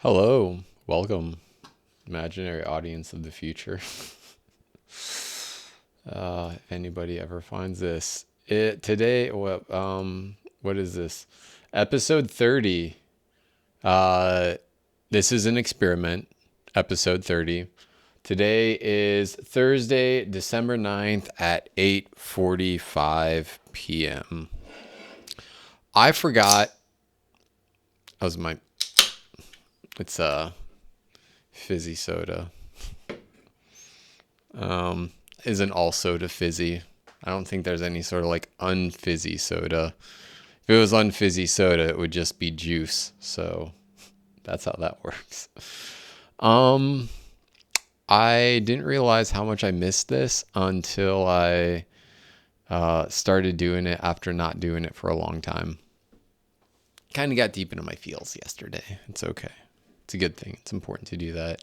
Hello, welcome, imaginary audience of the future. If anybody ever finds this, what is this? Episode 30. Uh, this is an experiment. Episode 30. Today is Thursday, December 9th at 8:45 p.m. I forgot. That was my. It's fizzy soda. Isn't all soda fizzy? I don't think there's any sort of like unfizzy soda. If it was unfizzy soda, it would just be juice. So that's how that works. Um, I didn't realize how much I missed this until I started doing it after not doing it for a long time. Kind of got deep into my feels yesterday. It's okay. It's a good thing. It's important to do that.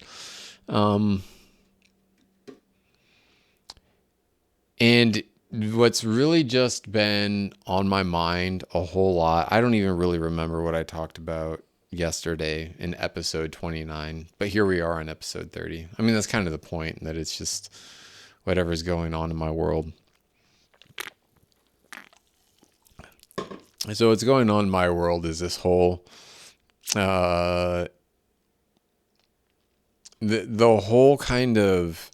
And what's really just been on my mind a whole lot, I don't even really remember what I talked about yesterday in episode 29, but here we are on episode 30. I mean, that's kind of the point, that it's just whatever's going on in my world. So what's going on in my world is this whole the whole kind of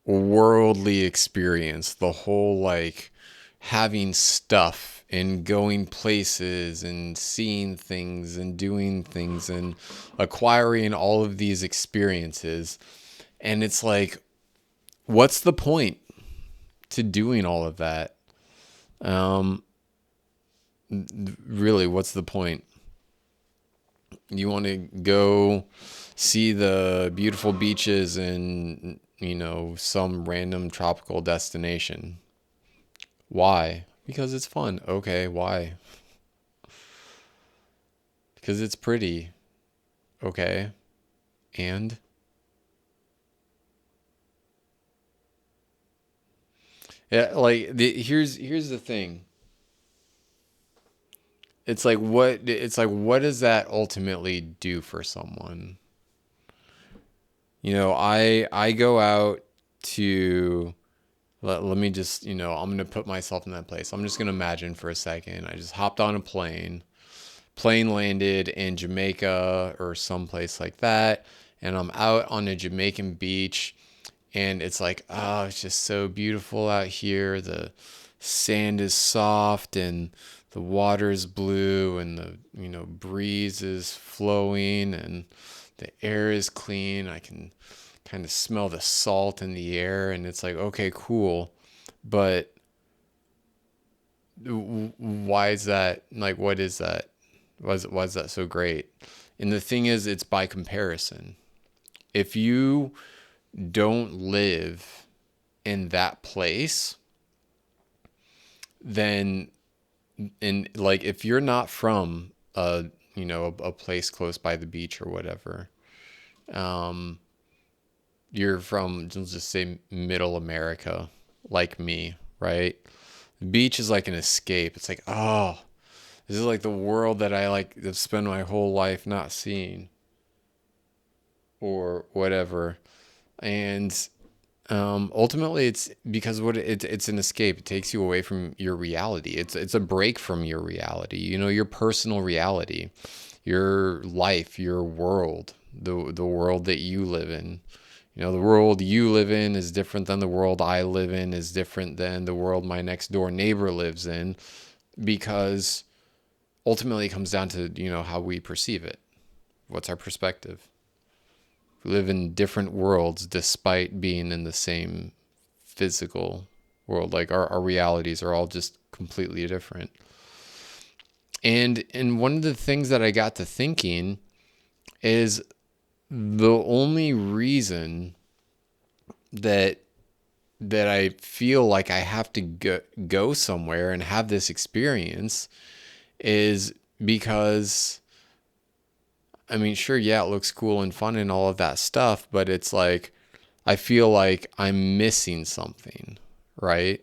worldly experience, the whole like having stuff and going places and seeing things and doing things and acquiring all of these experiences. And it's like, what's the point to doing all of that? Really, what's the point? You want to go see the beautiful beaches in, some random tropical destination. Why? Because it's fun. Okay, why? Because it's pretty. Okay. And yeah, like here's the thing. What does that ultimately do for someone? I go out to let me just, I'm going to put myself in that place. I'm just going to imagine for a second. I just hopped on a plane. Plane landed in Jamaica or someplace like that, and I'm out on a Jamaican beach, and it's like, oh, it's just so beautiful out here. The sand is soft and the water is blue, and the breeze is flowing, and the air is clean. I can kind of smell the salt in the air, and it's like, okay, cool. But why is that? Like, what is that? Why is that so great? And the thing is, it's by comparison. If you don't live in that place, then if you're not from a place close by the beach or whatever, you're from, let's just say, middle America, like me, right? The beach is like an escape. It's like, oh, this is like the world that I like have spent my whole life not seeing or whatever. And ultimately, it's because it's an escape. It takes you away from your reality. It's a break from your reality. Your personal reality, your life, your world, the world that you live in. The world you live in is different than the world I live in, is different than the world my next door neighbor lives in, because ultimately it comes down to, how we perceive it. What's our perspective? We live in different worlds despite being in the same physical world. Like our realities are all just completely different. And one of the things that I got to thinking is the only reason that I feel like I have to go somewhere and have this experience is because, I mean, sure, yeah, it looks cool and fun and all of that stuff, but it's like, I feel like I'm missing something, right?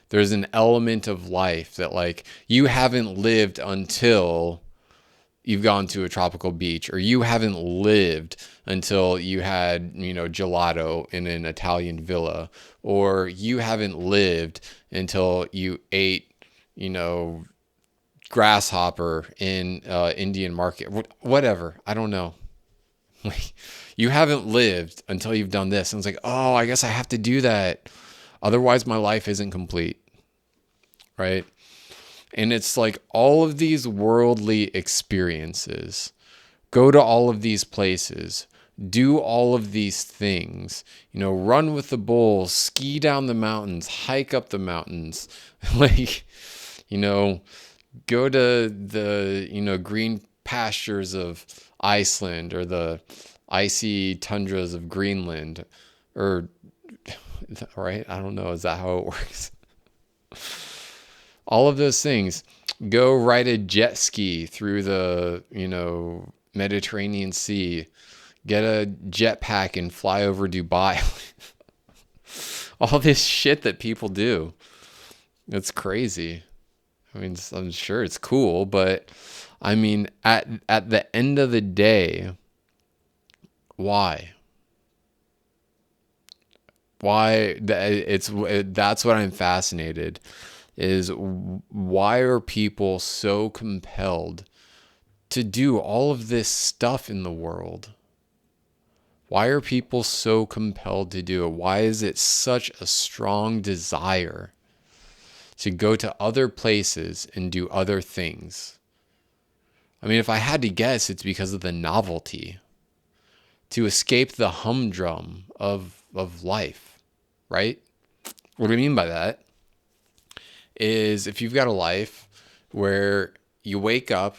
There's an element of life that, like, you haven't lived until you've gone to a tropical beach, or you haven't lived until you had, gelato in an Italian villa, or you haven't lived until you ate, grasshopper in Indian market, whatever. I don't know. Like, you haven't lived until you've done this. And it's like, oh, I guess I have to do that. Otherwise, my life isn't complete. Right? And it's like all of these worldly experiences. Go to all of these places. Do all of these things. Run with the bulls, ski down the mountains, hike up the mountains. Like, go to the, green pastures of Iceland, or the icy tundras of Greenland, or, right? I don't know. Is that how it works? All of those things. Go ride a jet ski through the, Mediterranean Sea. Get a jetpack and fly over Dubai. All this shit that people do. It's crazy. I mean, I'm sure it's cool, but I mean, at the end of the day, why? Why? That's what I'm fascinated, is why are people so compelled to do all of this stuff in the world? Why are people so compelled to do it? Why is it such a strong desire to go to other places and do other things? I mean, if I had to guess, it's because of the novelty, to escape the humdrum of life, right? What do I mean by that is, if you've got a life where you wake up,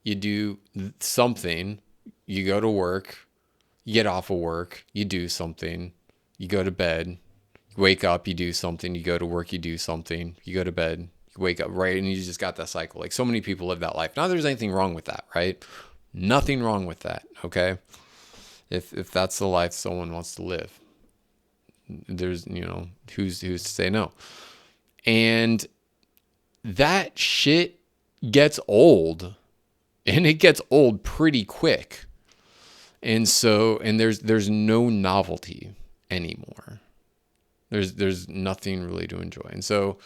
you do something, you go to work, you get off of work, you do something, you go to bed, you wake up, you do something, you go to work, you do something, you go to bed, you wake up, right? And you just got that cycle. Like, so many people live that life. Not that there's anything wrong with that, right? Nothing wrong with that, okay? If that's the life someone wants to live, there's, who's to say no? And that shit gets old, and it gets old pretty quick. And so, and there's no novelty anymore. There's nothing really to enjoy. And so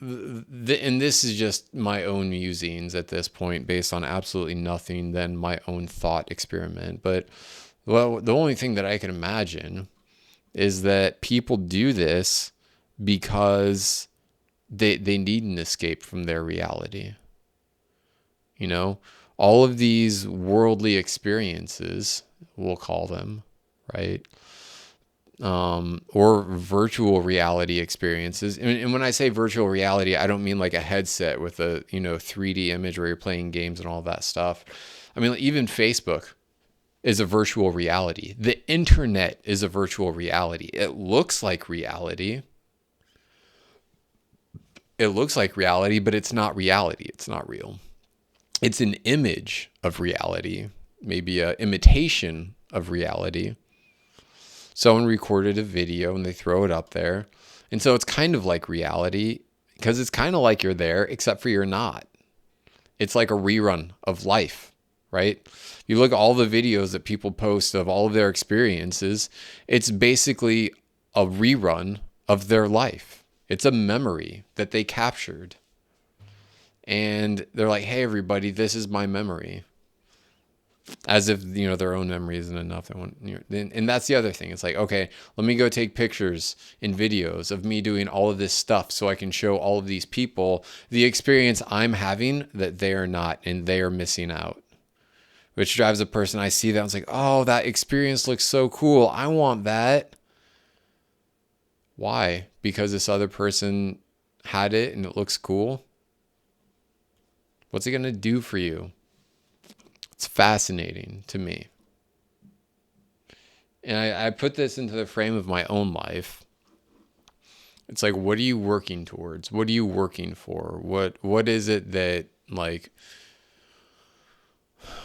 and this is just my own musings at this point, based on absolutely nothing than my own thought experiment. But, well, the only thing that I can imagine is that people do this because they need an escape from their reality. All of these worldly experiences, we'll call them, right? Or virtual reality experiences. And when I say virtual reality, I don't mean like a headset with a, 3D image where you're playing games and all that stuff. I mean, even Facebook is a virtual reality. The internet is a virtual reality. It looks like reality. It looks like reality, but it's not reality. It's not real. It's an image of reality, maybe an imitation of reality. Someone recorded a video and they throw it up there. And so it's kind of like reality, because it's kind of like you're there, except for you're not. It's like a rerun of life, right? You look at all the videos that people post of all of their experiences, it's basically a rerun of their life. It's a memory that they captured. And they're like, hey, everybody, this is my memory. As if, their own memory isn't enough. And that's the other thing. It's like, okay, let me go take pictures and videos of me doing all of this stuff so I can show all of these people the experience I'm having that they are not, and they are missing out. Which drives a person, I see that, I was like, oh, that experience looks so cool. I want that. Why? Because this other person had it and it looks cool? What's it going to do for you? It's fascinating to me. And I put this into the frame of my own life. It's like, what are you working towards? What are you working for? What is it that, like,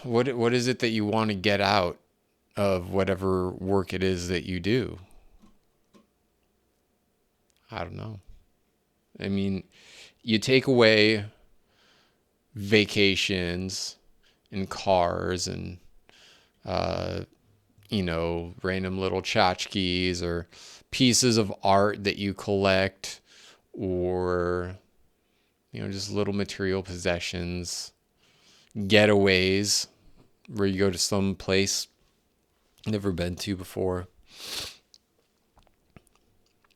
what is it that you want to get out of whatever work it is that you do? I don't know. I mean, you take away vacations and cars and, random little tchotchkes or pieces of art that you collect, or, just little material possessions, getaways where you go to some place never been to before.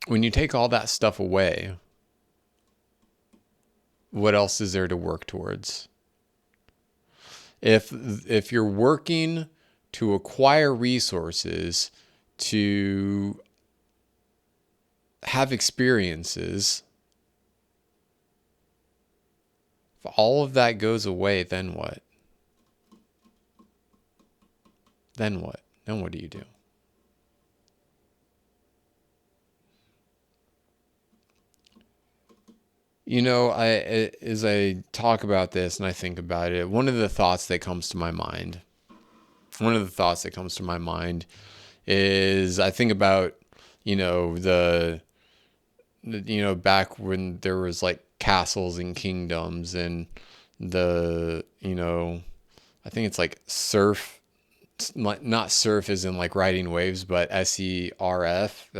When you take all that stuff away, what else is there to work towards? If you're working to acquire resources, to have experiences, if all of that goes away, then what? Then what? Then what do you do? As I talk about this and I think about it, one of the thoughts that comes to my mind is I think about, back when there was like castles and kingdoms and I think it's like surf, not surf as in like riding waves, but SERF,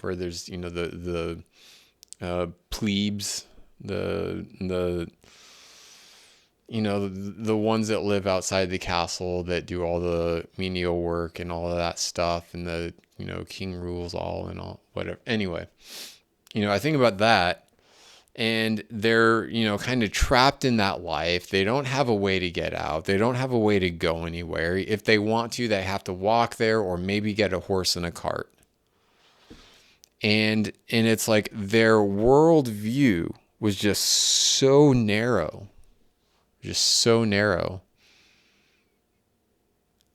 where there's, the plebes, the ones that live outside the castle that do all the menial work and all of that stuff, and the king rules all and all, whatever. Anyway, I think about that, and they're kind of trapped in that life. They don't have a way to get out. They don't have a way to go anywhere. If they want to, they have to walk there or maybe get a horse and a cart. And it's like their worldview was just so narrow.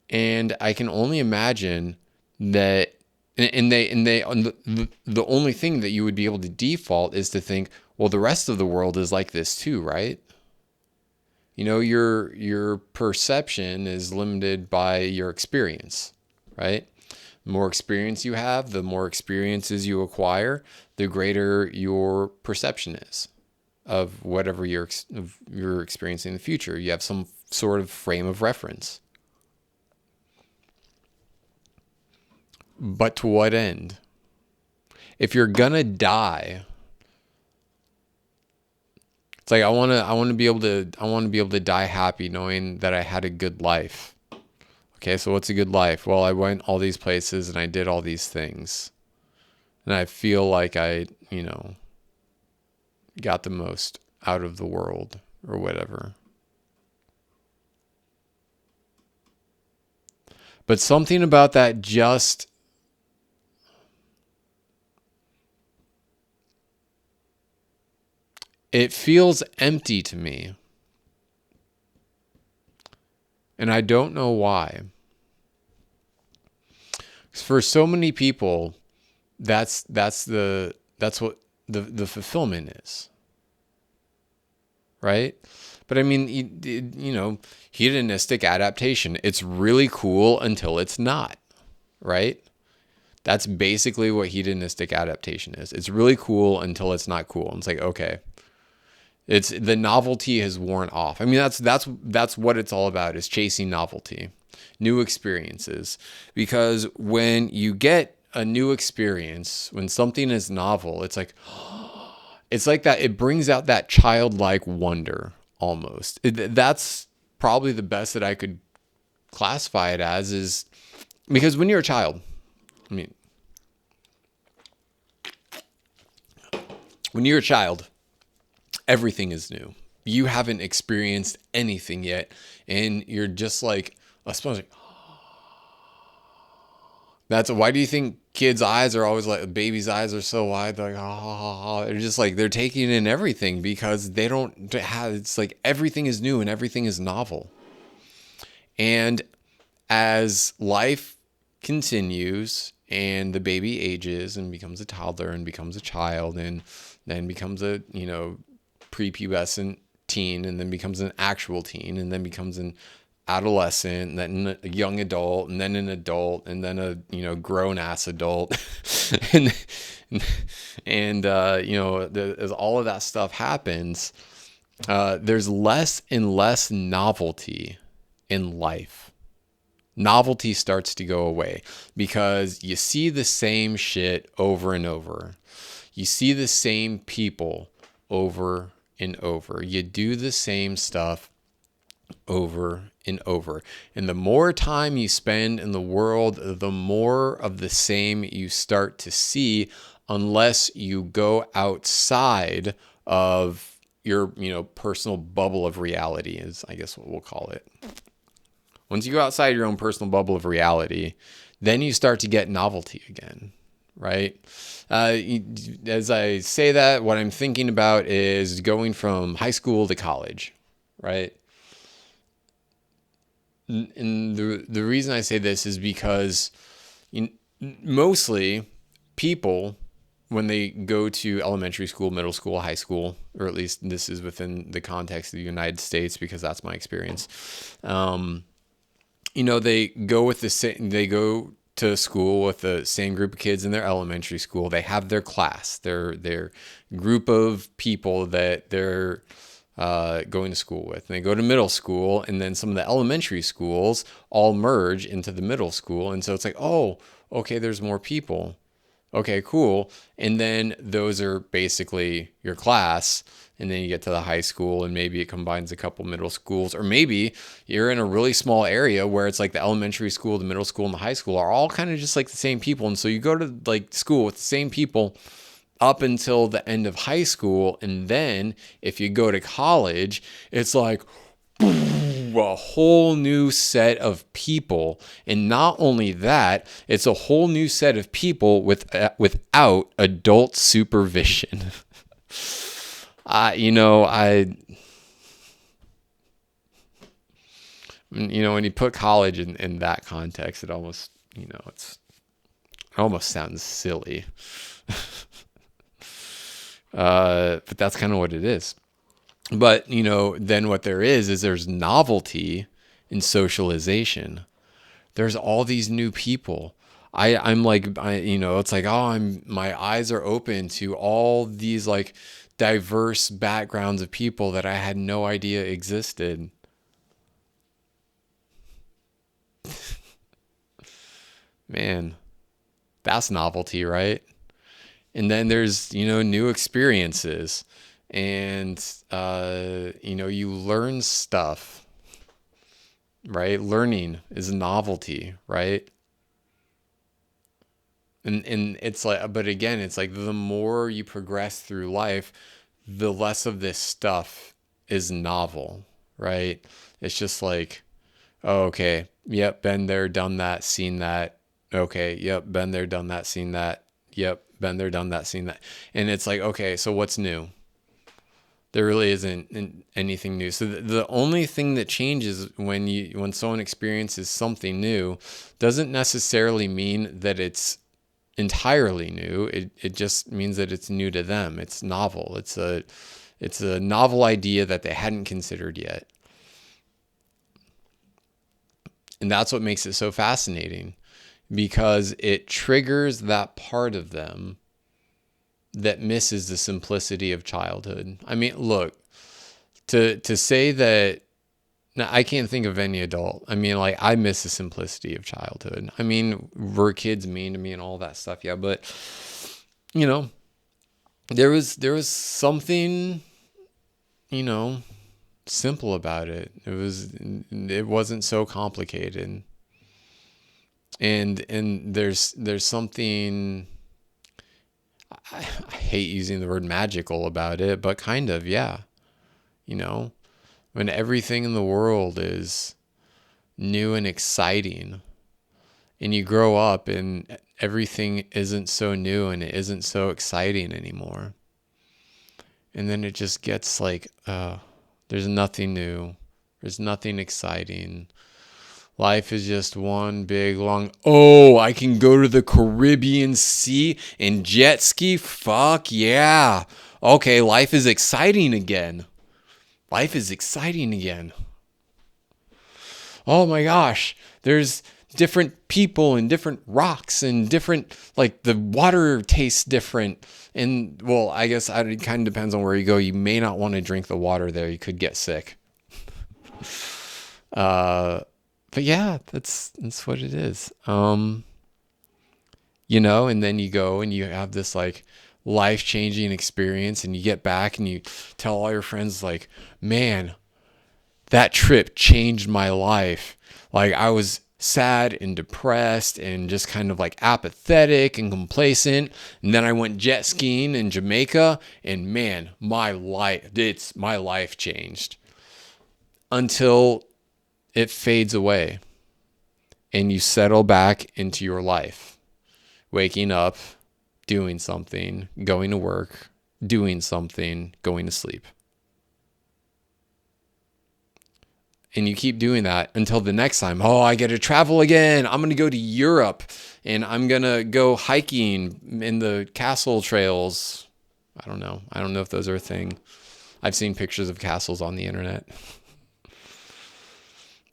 And I can only imagine that, the only thing that you would be able to default is to think, well, the rest of the world is like this too, right? Your perception is limited by your experience, right? The more experience you have, the more experiences you acquire, the greater your perception is of whatever you're experiencing in the future. You have some sort of frame of reference. But to what end? If you're gonna die, it's like I want to be able to die happy, knowing that I had a good life. Okay, so what's a good life? Well, I went all these places and I did all these things. And I feel like I, got the most out of the world or whatever. But something about that it feels empty to me. And I don't know why. For so many people, that's what the fulfillment is, right? But I mean, hedonistic adaptation. It's really cool until it's not, right? That's basically what hedonistic adaptation is. It's really cool until it's not cool. And it's like, okay, it's the novelty has worn off. I mean, that's what it's all about, is chasing novelty, new experiences. Because when you get a new experience, when something is novel, it's like that. It brings out that childlike wonder almost. That's probably the best that I could classify it as, is because when you're a child, everything is new. You haven't experienced anything yet, and you're just like a sponge. That's why do you think kids' eyes are always like, babies' eyes are so wide? They're like, they're just like, they're taking in everything because they don't have, it's like everything is new and everything is novel. And as life continues and the baby ages and becomes a toddler and becomes a child and then becomes a, prepubescent teen, and then becomes an actual teen, and then becomes an adolescent, and then a young adult, and then an adult, and then a grown ass adult, and as all of that stuff happens, there's less and less novelty in life. Novelty starts to go away because you see the same shit over and over. You see the same people over and over. You do the same stuff over and over. And the more time you spend in the world, the more of the same you start to see, unless you go outside of your, personal bubble of reality, is I guess what we'll call it. Once you go outside your own personal bubble of reality, then you start to get novelty again, right? As I say that, what I'm thinking about is going from high school to college, right? And the reason I say this is because mostly people, when they go to elementary school, middle school, high school, or at least this is within the context of the United States because that's my experience. They go with the same. They go to school with the same group of kids in their elementary school. They have their class, their group of people that they're going to school with. And they go to middle school, and then some of the elementary schools all merge into the middle school. And so it's like, oh, okay, there's more people. Okay, cool. And then those are basically your class. And then you get to the high school and maybe it combines a couple middle schools, or maybe you're in a really small area where it's like the elementary school, the middle school, and the high school are all kind of just like the same people. And so you go to like school with the same people up until the end of high school. And then if you go to college, it's like a whole new set of people. And not only that, it's a whole new set of people without adult supervision. When you put college in that context, it almost, it almost sounds silly. But that's kind of what it is. But, then what there is there's novelty in socialization. There's all these new people. I'm like, it's like, oh, my eyes are open to all these like diverse backgrounds of people that I had no idea existed. Man, that's novelty, right? And then there's, new experiences, and, you learn stuff, right? Learning is a novelty, right? And it's like, but again, it's like the more you progress through life, the less of this stuff is novel, right? It's just like, oh, okay, yep, been there, done that, seen that. Okay, yep, been there, done that, seen that. Yep, been there, done that, seen that. And it's like, okay, so what's new? There really isn't anything new. So the only thing that changes when someone experiences something new doesn't necessarily mean that it's entirely new. It just means that it's new to them. It's novel. It's a novel idea that they hadn't considered yet. And that's what makes it so fascinating, because it triggers that part of them that misses the simplicity of childhood. I mean, look, to say that, now, I can't think of any adult. I mean, like, I miss the simplicity of childhood. I mean, were kids mean to me and all that stuff? Yeah, but there was something, simple about it. It wasn't so complicated. And there's something, I hate using the word magical about it, but kind of, yeah. When everything in the world is new and exciting, and you grow up and everything isn't so new and it isn't so exciting anymore. And then it just gets like, there's nothing new. There's nothing exciting. Life is just one big long, oh, I can go to the Caribbean Sea and jet ski? Fuck yeah. Okay, life is exciting again. Life is exciting again. Oh my gosh, there's different people and different rocks and different, like the water tastes different. And well, I guess it kind of depends on where you go. You may not want to drink the water there. You could get sick. But yeah, that's what it is. And then you go and you have this like life-changing experience, and you get back and you tell all your friends like, man, that trip changed my life. Like I was sad and depressed and just kind of like apathetic and complacent. And then I went jet skiing in Jamaica, and man, my life changed, until it fades away and you settle back into your life, waking up, doing something, going to work, doing something, going to sleep. And you keep doing that until the next time. Oh, I get to travel again. I'm going to go to Europe and I'm going to go hiking in the castle trails. I don't know. I don't know if those are a thing. I've seen pictures of castles on the internet.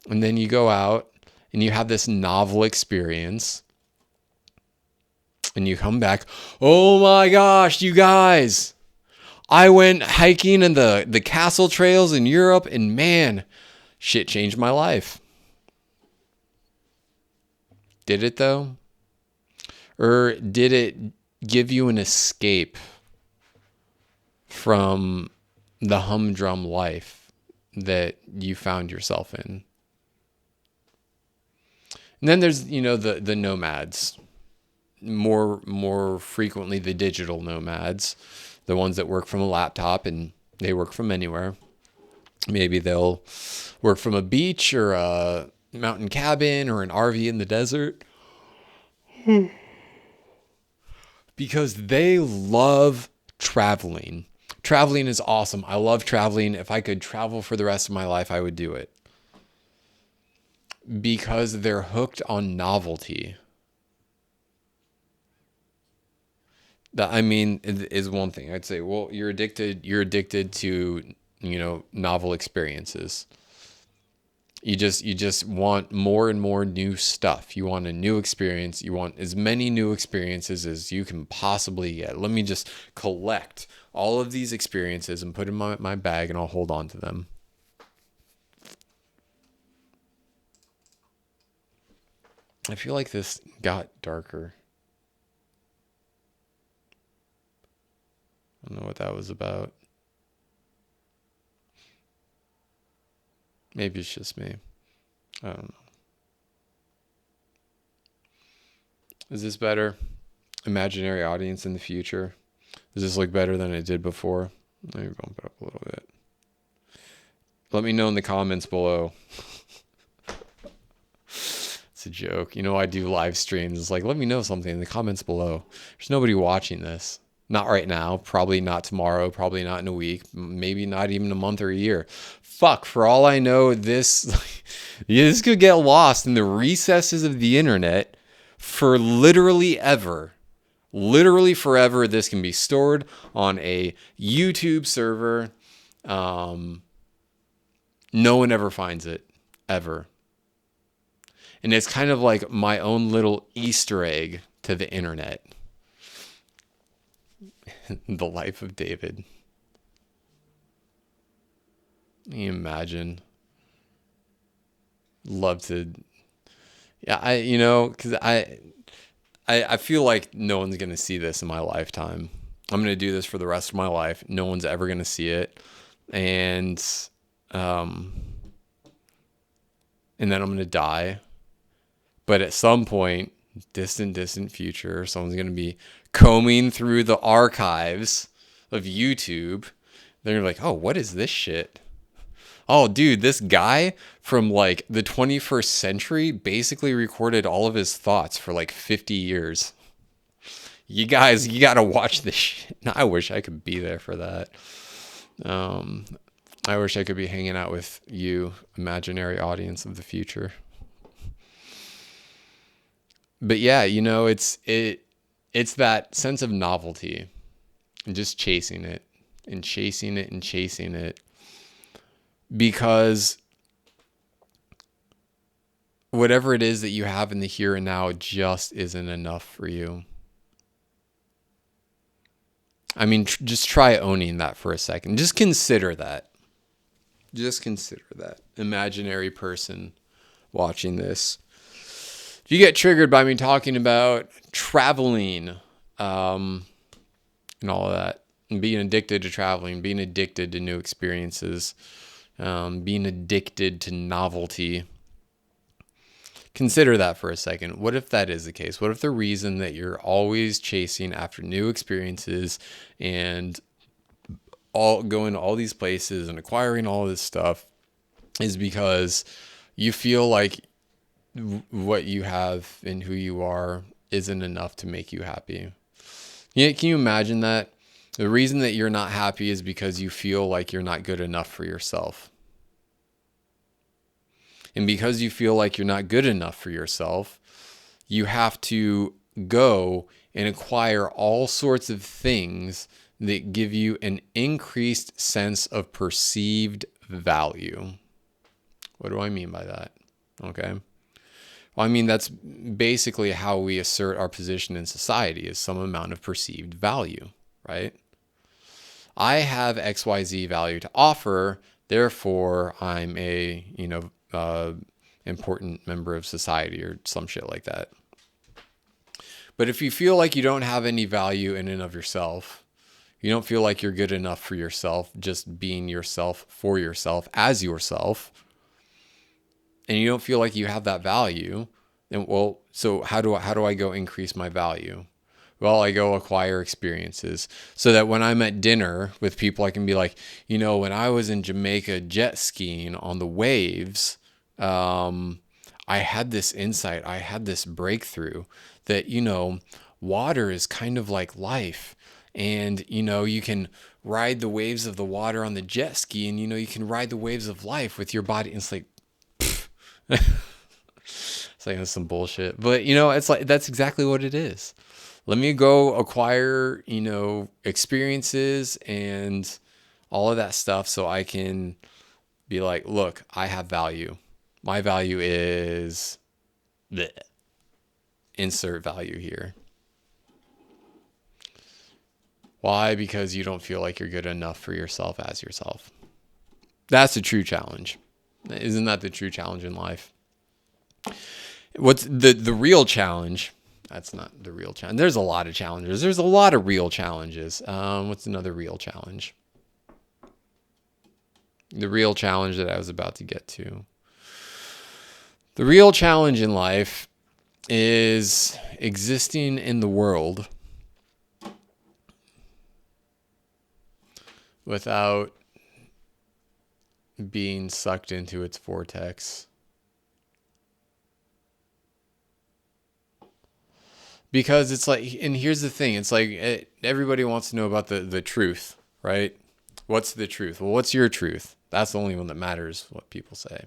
And then you go out and you have this novel experience. And you come back. Oh my gosh, you guys. I went hiking in the castle trails in Europe, and man, shit changed my life. Did it though? Or did it give you an escape from the humdrum life that you found yourself in? And then there's, the nomads. More frequently the digital nomads, the ones that work from a laptop and they work from anywhere. Maybe they'll work from a beach or a mountain cabin or an RV in the desert. Because they love traveling. Traveling is awesome. I love traveling. If I could travel for the rest of my life, I would do it. Because they're hooked on novelty. That, is one thing. I'd say, well, you're addicted to, novel experiences. You just want more and more new stuff. You want a new experience. You want as many new experiences as you can possibly get. Let me just collect all of these experiences and put them in my bag, and I'll hold on to them. I feel like this got darker. I don't know what that was about. Maybe it's just me. I don't know. Is this better? Imaginary audience in the future. Does this look better than it did before? Let me bump it up a little bit. Let me know in the comments below. It's a joke. I do live streams. It's like, let me know something in the comments below. There's nobody watching this. Not right now, probably not tomorrow, probably not in a week, maybe not even a month or a year. Fuck, for all I know, this could get lost in the recesses of the internet for literally ever. Literally forever. This can be stored on a YouTube server. No one ever finds it, ever. And it's kind of like my own little Easter egg to the internet. The life of David. Can you imagine? Love to. Yeah, because I feel like no one's going to see this in my lifetime. I'm going to do this for the rest of my life. No one's ever going to see it. And then I'm going to die. But at some point, distant future, someone's going to be combing through the archives of YouTube. They're like, oh, what is this shit? Oh, dude, this guy from like the 21st century basically recorded all of his thoughts for like 50 years. You guys, you got to watch this shit. I wish I could be there for that. I wish I could be hanging out with you, imaginary audience of the future. But yeah, it's that sense of novelty and just chasing it and chasing it and chasing it. Because whatever it is that you have in the here and now just isn't enough for you. I mean, just try owning that for a second. Just consider that. Just consider that. Imaginary person watching this. If you get triggered by me talking about traveling and all of that, and being addicted to traveling, being addicted to new experiences, being addicted to novelty, consider that for a second. What if that is the case? What if the reason that you're always chasing after new experiences and going to all these places and acquiring all this stuff is because you feel like what you have and who you are isn't enough to make you happy? Yeah, can you imagine that? The reason that you're not happy is because you feel like you're not good enough for yourself. And because you feel like you're not good enough for yourself, you have to go and acquire all sorts of things that give you an increased sense of perceived value. What do I mean by that? Okay. Well, I mean, that's basically how we assert our position in society, is some amount of perceived value, right? I have XYZ value to offer, therefore I'm a, important member of society or some shit like that. But if you feel like you don't have any value in and of yourself, you don't feel like you're good enough for yourself, just being yourself for yourself as yourself, and you don't feel like you have that value, then so how do I go increase my value? Well, I go acquire experiences so that when I'm at dinner with people, I can be like, when I was in Jamaica jet skiing on the waves, I had this insight, I had this breakthrough that, water is kind of like life. And, you can ride the waves of the water on the jet ski, and, you can ride the waves of life with your body. And it's like, it's like, that's some bullshit. But, it's like, that's exactly what it is. Let me go acquire, experiences and all of that stuff so I can be like, look, I have value. My value is bleh. Insert value here. Why? Because you don't feel like you're good enough for yourself as yourself. That's the true challenge. Isn't that the true challenge in life? What's the real challenge? That's not the real challenge. There's a lot of challenges. There's a lot of real challenges. What's another real challenge? The real challenge that I was about to get to. The real challenge in life is existing in the world without being sucked into its vortex. Because it's like, and here's the thing, it's like everybody wants to know about the truth, right? What's the truth? Well, what's your truth? That's the only one that matters, what people say.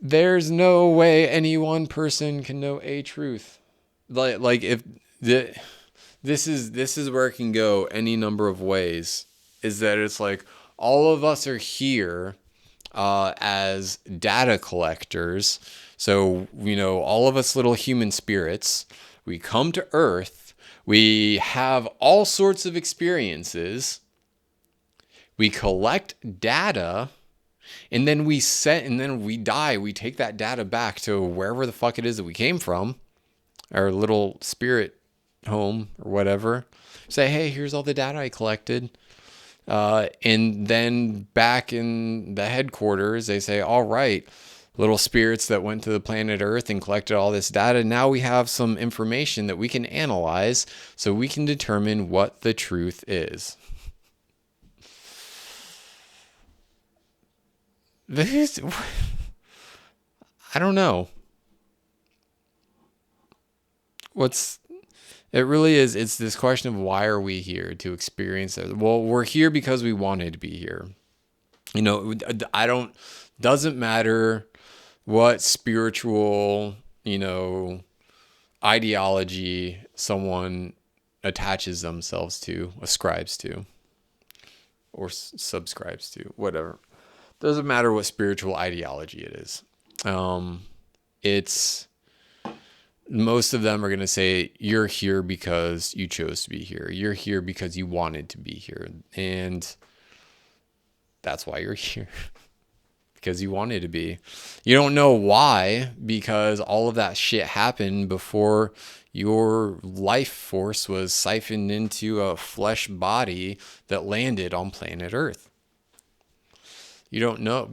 There's no way any one person can know a truth. Like if this is where it can go any number of ways, is that it's like all of us are here as data collectors. So, all of us little human spirits, we come to Earth, we have all sorts of experiences, we collect data, and then we die. We take that data back to wherever the fuck it is that we came from, our little spirit home or whatever. Say, hey, here's all the data I collected. And then back in the headquarters, they say, all right, little spirits that went to the planet Earth and collected all this data. Now we have some information that we can analyze so we can determine what the truth is. I don't know. It really is. It's this question of why are we here to experience it? Well, we're here because we wanted to be here. Doesn't matter what spiritual, ideology someone attaches themselves to, ascribes to, or subscribes to, whatever. Doesn't matter what spiritual ideology it is. It's most of them are going to say you're here because you chose to be here. You're here because you wanted to be here. And that's why you're here. Because you wanted to be. You don't know why, because all of that shit happened before your life force was siphoned into a flesh body that landed on planet Earth. You don't know,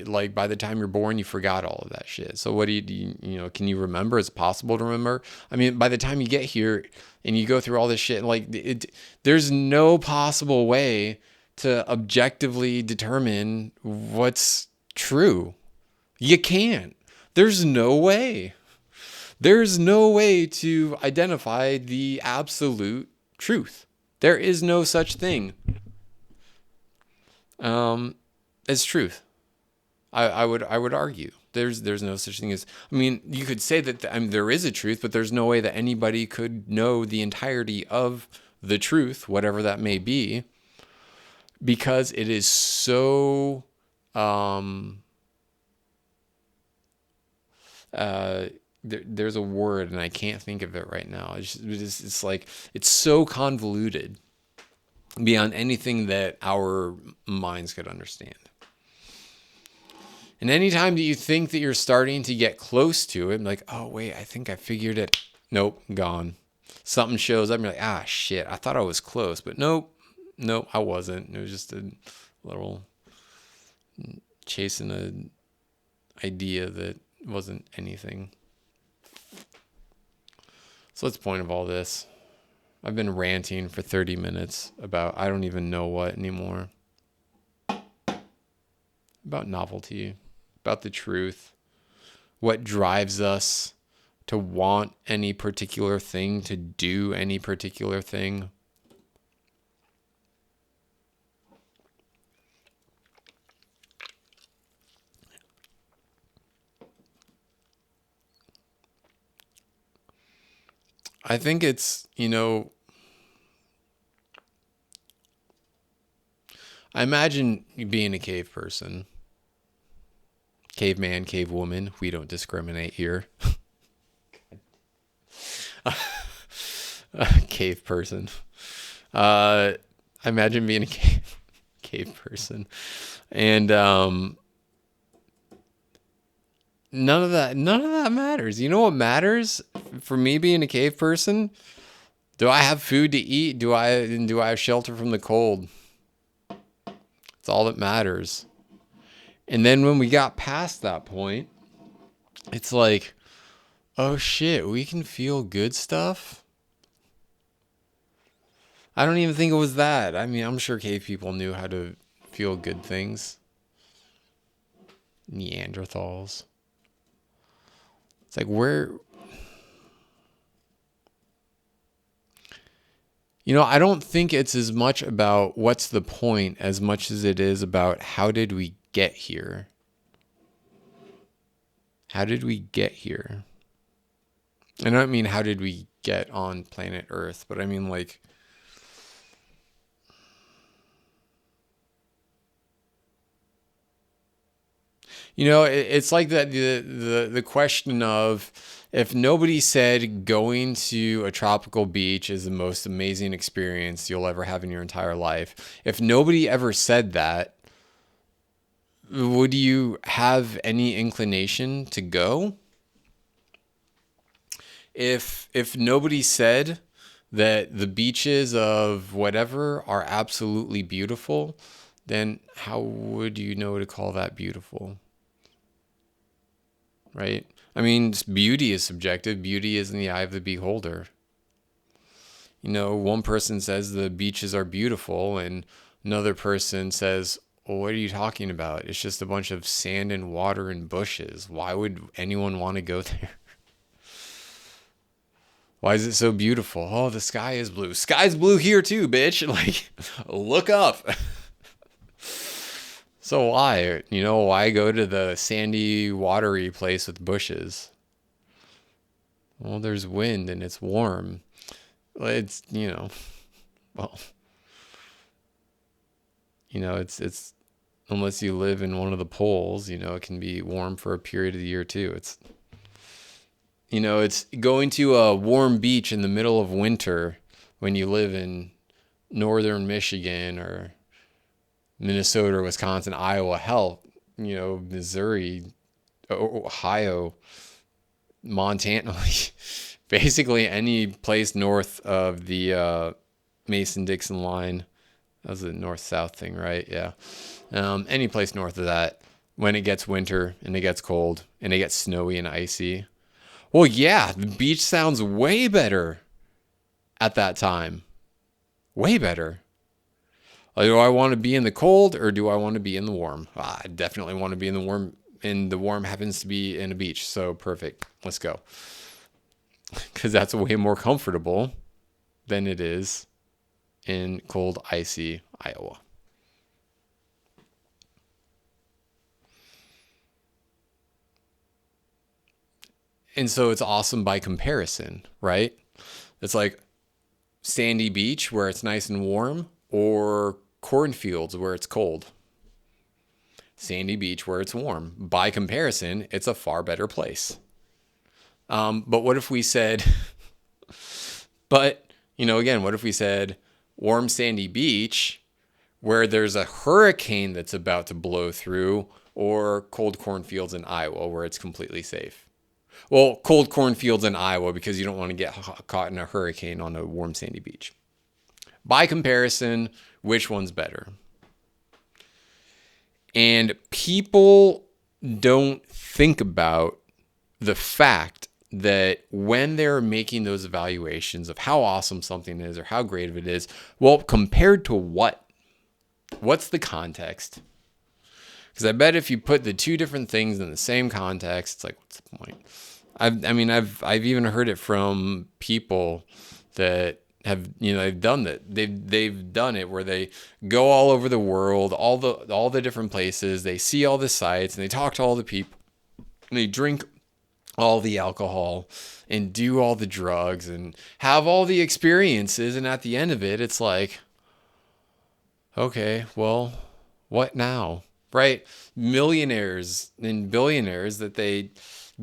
like by the time you're born, you forgot all of that shit. So what do you know, can you remember? Is it possible to remember? I mean, by the time you get here and you go through all this shit, like there's no possible way to objectively determine what's true. You can't. There's no way. There's no way to identify the absolute truth. There is no such thing as truth. I would argue there's no such thing as. I mean, you could say that there is a truth, but there's no way that anybody could know the entirety of the truth, whatever that may be, because it is so. There's a word and I can't think of it right now. It's like it's so convoluted beyond anything that our minds could understand. And anytime that you think that you're starting to get close to it, like, oh wait, I think I figured it. Nope, gone. Something shows up and you're like, shit, I thought I was close, but nope, I wasn't. It was just a little chasing an idea that wasn't anything. So what's the point of all this? I've been ranting for 30 minutes about I don't even know what anymore. About novelty, about the truth, what drives us to want any particular thing, to do any particular thing. I think it's, I imagine you being a cave person. Caveman, cavewoman, we don't discriminate here. Cave person. I imagine being a cave person. And none of that matters. You know what matters for me being a cave person? Do I have food to eat? Do I have shelter from the cold? That's all that matters. And then when we got past that point, it's like, oh shit, we can feel good stuff? I don't even think it was that. I mean, I'm sure cave people knew how to feel good things. Neanderthals. It's like, where... I don't think it's as much about what's the point as much as it is about how did we get here? How did we get here? And I don't mean how did we get on planet Earth, but I mean like... it's like that the question of if nobody said going to a tropical beach is the most amazing experience you'll ever have in your entire life. If nobody ever said that, would you have any inclination to go? If nobody said that the beaches of whatever are absolutely beautiful, then how would you know to call that beautiful? Right? I mean, beauty is subjective. Beauty is in the eye of the beholder. One person says the beaches are beautiful and another person says, well, what are you talking about? It's just a bunch of sand and water and bushes. Why would anyone want to go there? Why is it so beautiful? Oh, the sky is blue. Sky's blue here too, bitch. Like, look up. So why? Why go to the sandy, watery place with bushes? Well, there's wind and it's warm. It's, well, it's unless you live in one of the poles, it can be warm for a period of the year too. It's going to a warm beach in the middle of winter when you live in northern Michigan or Minnesota, Wisconsin, Iowa, hell, Missouri, Ohio, Montana, like basically any place north of the Mason-Dixon line. That was the north-south thing, right? Yeah. Any place north of that, when it gets winter and it gets cold and it gets snowy and icy. Well, yeah, the beach sounds way better at that time. Way better. Do I want to be in the cold or do I want to be in the warm? I definitely want to be in the warm, and the warm happens to be in a beach. So perfect. Let's go. Because that's way more comfortable than it is in cold, icy Iowa. And so it's awesome by comparison, right? It's like sandy beach where it's nice and warm, or cornfields where it's cold. Sandy beach where it's warm. By comparison, it's a far better place. But what if we said, again, what if we said warm sandy beach where there's a hurricane that's about to blow through, or cold cornfields in Iowa where it's completely safe? Well, cold cornfields in Iowa because you don't want to get caught in a hurricane on a warm sandy beach. By comparison, which one's better? And people don't think about the fact that when they're making those evaluations of how awesome something is or how great of it is, well, compared to what? What's the context? Because I bet if you put the two different things in the same context, it's like, what's the point? I've even heard it from people that have, they've done that. They've done it where they go all over the world, all the different places. They see all the sites and they talk to all the people and they drink all the alcohol and do all the drugs and have all the experiences. And at the end of it, it's like, okay, well, what now? Right? Millionaires and billionaires that they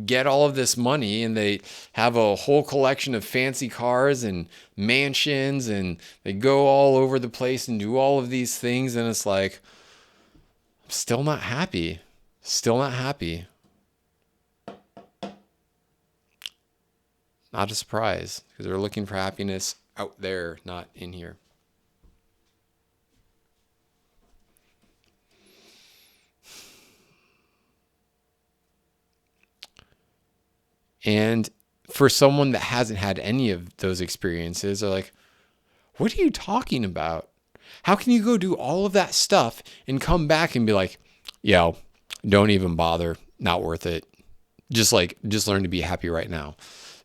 get all of this money and they have a whole collection of fancy cars and mansions and they go all over the place and do all of these things. And it's like, I'm still not happy. Still not happy. Not a surprise because they're looking for happiness out there, not in here. And for someone that hasn't had any of those experiences, they're like, what are you talking about? How can you go do all of that stuff and come back and be like, yo, don't even bother. Not worth it. Just learn to be happy right now.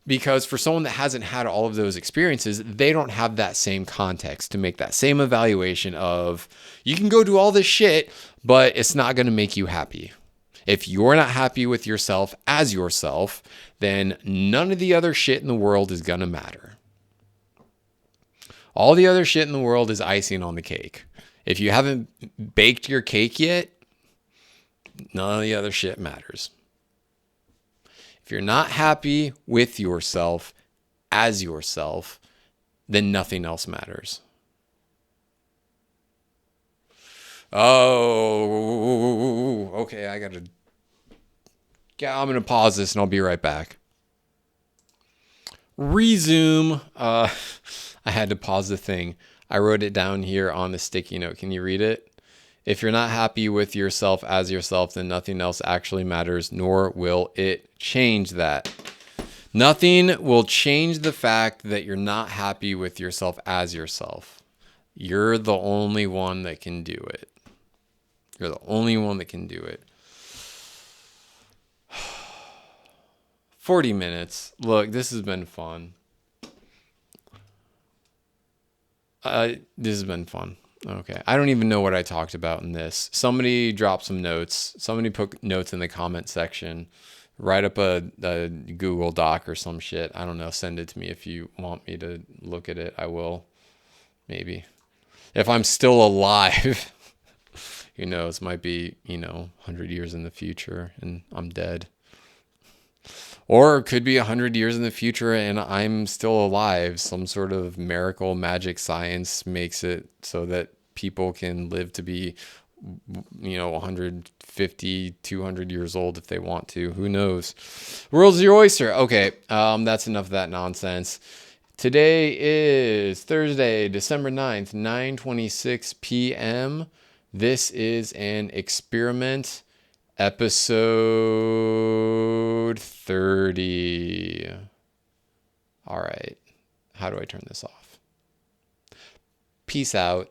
Because for someone that hasn't had all of those experiences, they don't have that same context to make that same evaluation of, you can go do all this shit, but it's not going to make you happy. If you're not happy with yourself as yourself, then none of the other shit in the world is going to matter. All the other shit in the world is icing on the cake. If you haven't baked your cake yet, none of the other shit matters. If you're not happy with yourself as yourself, then nothing else matters. Oh, okay, I'm going to pause this and I'll be right back. Resume. I had to pause the thing. I wrote it down here on the sticky note. Can you read it? If you're not happy with yourself as yourself, then nothing else actually matters, nor will it change that. Nothing will change the fact that you're not happy with yourself as yourself. You're the only one that can do it. You're the only one that can do it. 40 minutes. Look, this has been fun. This has been fun. Okay. I don't even know what I talked about in this. Somebody dropped some notes. Somebody put notes in the comment section. Write up a Google Doc or some shit. I don't know. Send it to me if you want me to look at it. I will. Maybe. If I'm still alive. Who knows? Might be, 100 years in the future and I'm dead. Or it could be 100 years in the future and I'm still alive. Some sort of miracle, magic science makes it so that people can live to be, 150, 200 years old if they want to. Who knows? World's your oyster. Okay, that's enough of that nonsense. Today is Thursday, December 9th, 9:26 p.m. This is an experiment, episode 30. All right. How do I turn this off? Peace out.